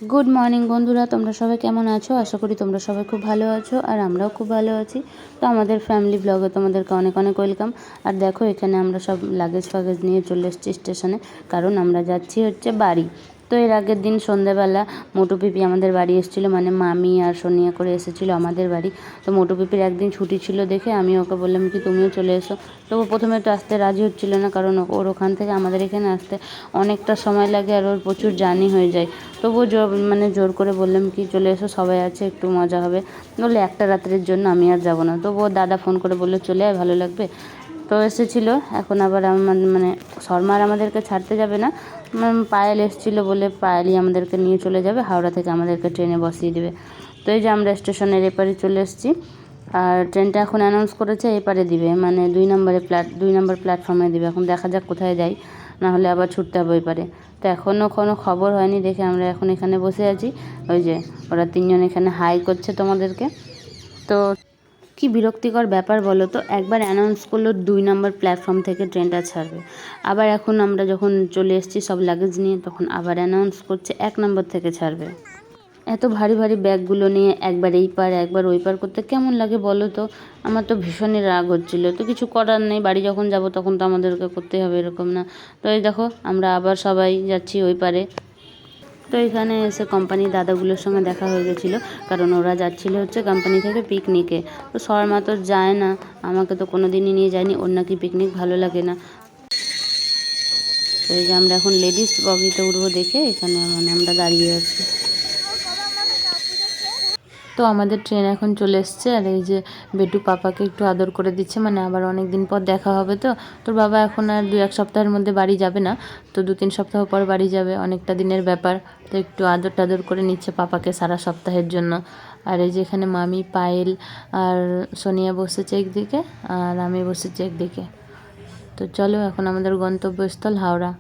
Good morning বন্ধুরা, তোমরা সবাই কেমন আছো? আশা করি তোমরা সবাই খুব ভালো আছো আর আমরাও খুব ভালো আছি। তো আমাদের ফ্যামিলি ব্লগে তোমাদেরকে অনেক অনেক ওয়েলকাম। আর দেখো, এখানে আমরা সব লাগেজ ফাগেজ নিয়ে চলে এসেছি স্টেশনে, কারণ আমরা যাচ্ছি হচ্ছে বাড়ি। তো এর আগের দিন সন্ধ্যাবেলা মোটু পিপি আমাদের বাড়ি এসেছিলো, মানে মামি আর সোনিয়া করে এসেছিলো আমাদের বাড়ি। তো মোটু পিপির একদিন ছুটি ছিল দেখে আমি ওকে বললাম কি তুমিও চলে এসো। তো ও প্রথমে তো আসতে রাজি হচ্ছিলো না, কারণ ওর ওখান থেকে আমাদের এখানে আসতে অনেকটা সময় লাগে আর ওর প্রচুর জার্নি হয়ে যায়। তবুও জোর করে বললাম কি চলে এসো, সবাই আছে, একটু মজা হবে। বললে একটা রাত্রের জন্য আমি আর যাবো না। তবুও দাদা ফোন করে বললো চলে আয়, ভালো লাগবে। তো এসেছিলো। এখন আবার মানে শর্মা আর আমাদেরকে ছাড়তে যাবে না, পায়েল এসেছিলো বলে পায়েলই আমাদেরকে নিয়ে চলে যাবে, হাওড়া থেকে আমাদেরকে ট্রেনে বসিয়ে দেবে। তো এই যে আমরা স্টেশনের এপারে চলে এসেছি। আর ট্রেনটা এখন অ্যানাউন্স করেছে এপারে দিবে, মানে 2 নম্বর প্ল্যাটফর্মে দিবে। এখন দেখা যাক কোথায় যাই, না হলে আবার ছুটতে হবে এপারে। তো এখনও কোনো খবর হয়নি দেখে আমরা এখন এখানে বসে আছি। ওই যে ওরা তিনজন এখানে হাই করছে তোমাদেরকে। তো কি বিরক্তিকর ব্যাপার বলো তো, একবার অ্যানাউন্স করলো 2 নম্বর প্ল্যাটফর্ম থেকে ট্রেনটা ছাড়বে, আবার এখন আমরা যখন চলে এসেছি সব লাগেজ নিয়ে, তখন আবার অ্যানাউন্স করছে 1 নম্বর থেকে ছাড়বে। এত ভারী ভারী ব্যাগগুলো নিয়ে একবার এই পার একবার ওই পার করতে কেমন লাগে বলো তো? আমার তো ভীষণই রাগ হচ্ছিলো। তো কিছু করার নেই, বাড়ি যখন যাব তখন তো আমাদেরকে করতেই হবে, এরকম না? তো এই দেখো আমরা আবার সবাই যাচ্ছি ওই পারে। তো এখানে এসে কোম্পানির দাদাগুলোর সঙ্গে দেখা হয়ে গেছিলো, কারণ ওরা যাচ্ছিলো হচ্ছে কোম্পানি থেকে পিকনিকে। তো শর্মা তো যায় না, আমাকে তো কোনো দিনই নিয়ে যায়নি, ওর নাকি পিকনিক ভালো লাগে না। তো এই যে আমরা এখন লেডিস বগিতে উঠবো দেখে এখানে মানে আমরা দাঁড়িয়ে আছি। তো আমাদের ট্রেন এখন চলে এসছে, আর এই যে বেটু পাপাকে একটু আদর করে দিচ্ছে, মানে আবার অনেক দিন পর দেখা হবে। তো তোর বাবা এখন আর 2-1 সপ্তাহের মধ্যে বাড়ি যাবে না, তো 2-3 সপ্তাহ পর বাড়ি যাবে, অনেকটা দিনের ব্যাপার। তো একটু আদর টাদর করে নিচ্ছে পাপাকে সারা সপ্তাহের জন্য। আর এই যে এখানে মামি, পায়েল আর সোনিয়া বসেছে একদিকে, আর আমি বসেছি একদিকে। তো চলো, এখন আমাদের গন্তব্যস্থল হাওড়া।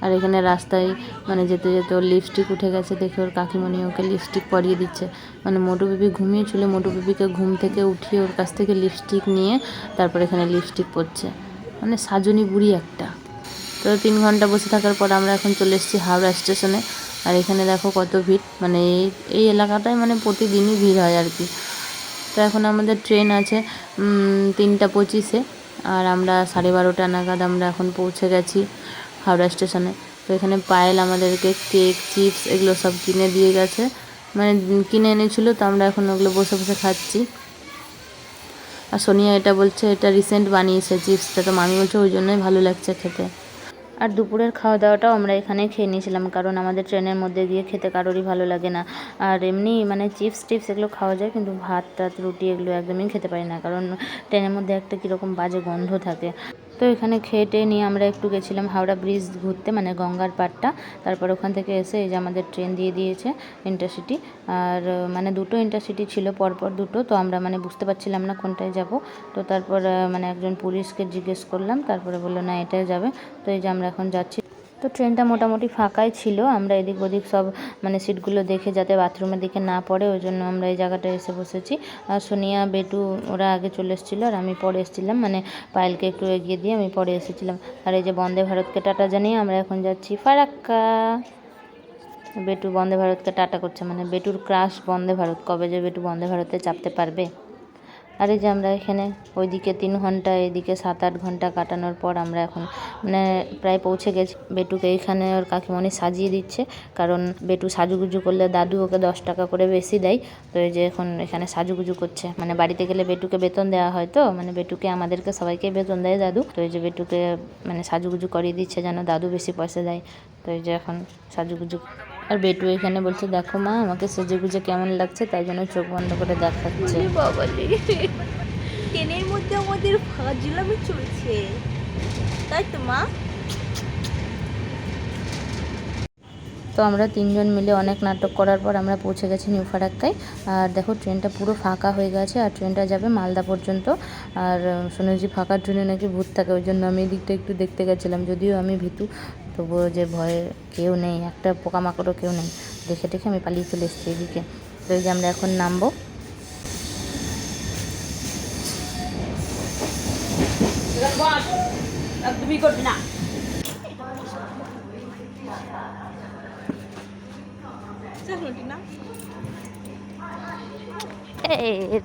আর এখানে রাস্তায় মানে যেতে যেতে ওর লিপস্টিক উঠে গেছে দেখে ওর কাকিমণি ওকে লিপস্টিক পরিয়ে দিচ্ছে। মানে মোটু পিপি ঘুমিয়েছিল, মোটু পিপিকে ঘুম থেকে উঠিয়ে ওর কাছ থেকে লিপস্টিক নিয়ে তারপর এখানে লিপস্টিক পরছে, মানে সাজনি বুড়ি একটা। তো 3 ঘন্টা বসে থাকার পর আমরা এখন চলে এসেছি হাওড়া স্টেশনে। আর এখানে দেখো কত ভিড়, মানে এই এলাকাটায় মানে প্রতিদিনই ভিড় হয় আর কি। তো এখন আমাদের ট্রেন আছে 3টা 25-এ, আর আমরা 12:30 নাগাদ আমরা এখন পৌঁছে গেছি হাওড়া স্টেশনে। তো এখানে পায়েল আমাদেরকে কেক, চিপস এগুলো সব কিনে দিয়ে গেছে, মানে কিনে এনেছিলো। তো আমরা এখন ওগুলো বসে বসে খাচ্ছি। আর সোনিয়া এটা বলছে এটা রিসেন্ট বানিয়েছে চিপসটা, তো মামি বলছে ওই জন্যই ভালো লাগছে খেতে। আর দুপুরের খাওয়া দাওয়াটাও আমরা এখানে খেয়ে নিয়েছিলাম, কারণ আমাদের ট্রেনের মধ্যে গিয়ে খেতে কারোরই ভালো লাগে না। আর এমনি মানে চিপস টিপস এগুলো খাওয়া যায়, কিন্তু ভাত টাত রুটি এগুলো একদমই খেতে পারি না, কারণ ট্রেনের মধ্যে একটা কীরকম বাজে গন্ধ থাকে। তো এখানে খেয়ে টেয়ে নিয়ে আমরা একটু গেছিলাম হাওড়া ব্রিজ ঘুরতে, মানে গঙ্গার পাড়টা। তারপর ওখান থেকে এসে এই যে আমাদের ট্রেন দিয়ে দিয়েছে ইন্টারসিটি। আর মানে 2টো ইন্টারসিটি ছিল পরপর 2টো, তো আমরা মানে বুঝতে পারছিলাম না কোনটায় যাব। তো তারপর মানে একজন পুলিশকে জিজ্ঞেস করলাম, তারপরে বললো না এটাই যাবে। তো এই যে আমরা এখন যাচ্ছি। তো ট্রেনটা মোটামুটি ফাঁকাই ছিল, আমরা এদিক ওদিক সব মানে সিটগুলো দেখে যাতে বাথরুমের দিকে না পড়ে ওই জন্য আমরা এই জায়গাটায় এসে বসেছি। আর সোনিয়া, বেটু ওরা আগে চলে এসেছিলো আর আমি পরে এসেছিলাম, মানে পায়েলকে একটু এগিয়ে দিয়ে আমি পরে এসেছিলাম। আর এই যে বন্দে ভারতকে টাটা জানিয়ে আমরা এখন যাচ্ছি ফারাক্কা। বেটু বন্দে ভারতকে টাটা করছে, মানে বেটুর ক্রাশ বন্দে ভারত, কবে যে বেটু বন্দে ভারতে চাপতে পারবে। আর এই যে আমরা এখানে ওইদিকে 3 ঘন্টা এইদিকে 7-8 ঘন্টা কাটানোর পর আমরা এখন মানে প্রায় পৌঁছে গেছি। বেটুকে এইখানে ওর কাকিমণি সাজিয়ে দিচ্ছে, কারণ বেটু সাজুগুজু করলে দাদু ওকে 10 টাকা করে বেশি দেয়। তো এই যে এখন এখানে সাজুগুজু করছে, মানে বাড়িতে গেলে বেটুকে বেতন দেওয়া হয়, তো মানে বেটুকে আমাদেরকে সবাইকে বেতন দেয় দাদু। তো এই যে বেটুকে মানে সাজুগুজু করিয়ে দিচ্ছে যেন দাদু বেশি পয়সা দেয়। তো এই যে এখন সাজুগুজু। আর বেটু এখানে বলছে দেখো মা আমাকে সেজে গুজে কেমন লাগছে, তাই জন্য চোখ বন্ধ করে দেখাচ্ছে। ট্রেনের মধ্যে আমাদের ফাজলামি চলছে, তাই তো মা? তো আমরা 3জন মিলে অনেক নাটক করার পর আমরা পৌঁছে গেছি নিউ ফারাক্কায়। আর দেখো ট্রেনটা পুরো ফাঁকা হয়ে গেছে, আর ট্রেনটা যাবে মালদা পর্যন্ত। আর শুনেছি ফাঁকার ট্রেনে নাকি ভূত থাকে, ওই জন্য আমি এদিকটা একটু দেখতে গেছিলাম, যদিও আমি ভীতু, তবুও যে ভয়ে কেউ নেই, একটা পোকামাকড়ও কেউ নেই, দেখে দেখে আমি পালিয়ে চলে এসেছি এদিকে। তো এই যে আমরা এখন নামবো। একদমই করবি না।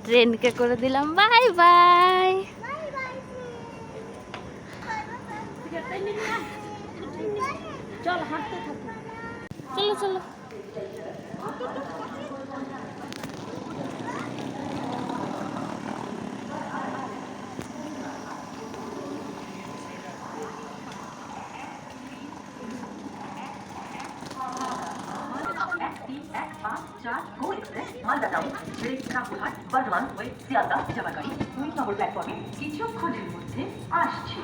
ট্রেনকে করে দিলাম বাই বাই। চল হাঁটতে থাকো। চলো চলো। গো এক্সপ্রেস মালদা টাউন ছেড়ে রামপুরহাট বর্ধমান হয়ে শিয়ালদা জামালবাড়ি 2 নম্বর প্ল্যাটফর্মে কিছুক্ষণের মধ্যে আসছে।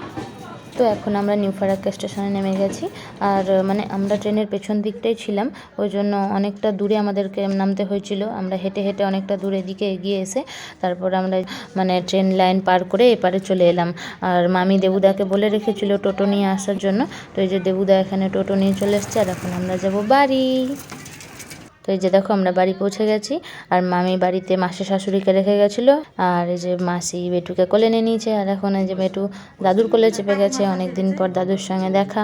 তো এখন আমরা নিউ ফারাক্কা স্টেশনে নেমে গেছি। আর মানে আমরা ট্রেনের পেছন দিকটাই ছিলাম, ওই জন্য অনেকটা দূরে আমাদেরকে নামতে হয়েছিল। আমরা হেঁটে হেঁটে অনেকটা দূরের দিকে এগিয়ে এসে তারপর আমরা মানে ট্রেন লাইন পার করে এপারে চলে এলাম। আর মামি দেবুদাকে বলে রেখেছিল টোটো নিয়ে আসার জন্য। তো এই যে দেবুদা এখানে টোটো নিয়ে চলে এসছে, আর এখন আমরা যাব বাড়ি। তো এই যে দেখো আমরা বাড়ি পৌঁছে গেছি। আর মামি বাড়িতে মাসি শাশুড়িকে রেখে গেছিলো, আর এই যে মাসি বেটুকে কোলে নিয়ে নিয়েছে। আর এখন এই যে বেটু দাদুর কোলে চেপে গেছে, অনেকদিন পর দাদুর সঙ্গে দেখা।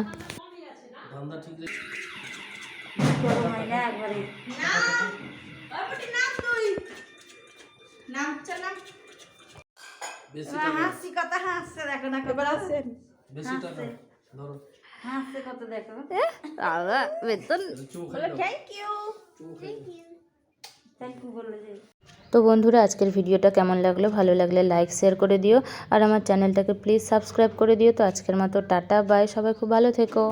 হাসি কথা হাসছে দেখো না এবার আসেন হাসছে কত দেখো। বেতন থ্যাংক ইউ বলে যে। তো বন্ধুরা আজকের ভিডিওটা কেমন লাগলো, ভালো লাগলে লাইক শেয়ার করে দিও, আর আমার চ্যানেলটাকে প্লিজ সাবস্ক্রাইব করে দিও। তো আজকের মতো টাটা বাই, সবাই খুব ভালো থেকো।